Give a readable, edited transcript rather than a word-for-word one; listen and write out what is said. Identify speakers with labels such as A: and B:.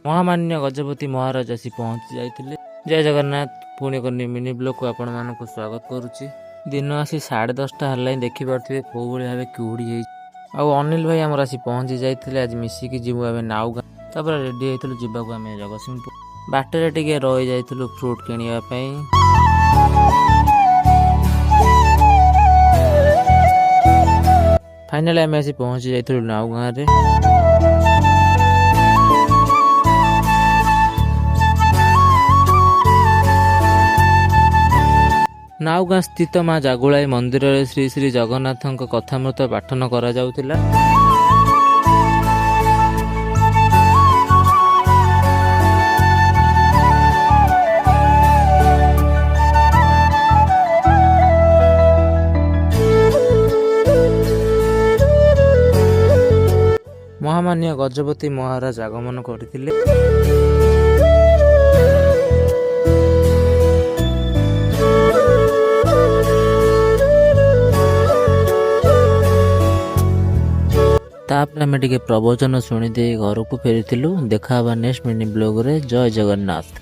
A: महामान्य गजपति महाराज आसी पहुँची जाइए। जय जगन्नाथ। पुणी एक मिनी ब्लॉग को आपण मानक स्वागत करुच्ची। दिन आसी 10:30 है देखिपे कौ भाव कुहुड़ी हो। अनिल भाई आमर आसी पहुँची जाइए। आज मिसिकी जीवु आम नाउ गाँ तापर रेडी होइतलु जीवाकू आम जगतसिंहपुर। बाटरे टिके रही जाइतलु फ्रूट किनिबा। फाइनाली आम आसी पहुँची जाइतलु नाउ गाँ रे। नाउगाँ स्थित माँ जागुलाई मंदिर में श्री श्री जगन्नाथ कथामृत पाठन करा जाउथिला। महामान्य गजपति महाराज आगमन करथिले। तापर आम टे प्रवचन शुणी दे घर को फेरी। देखा नेक्स्ट मिनी ब्लॉग रे। जय जगन्नाथ।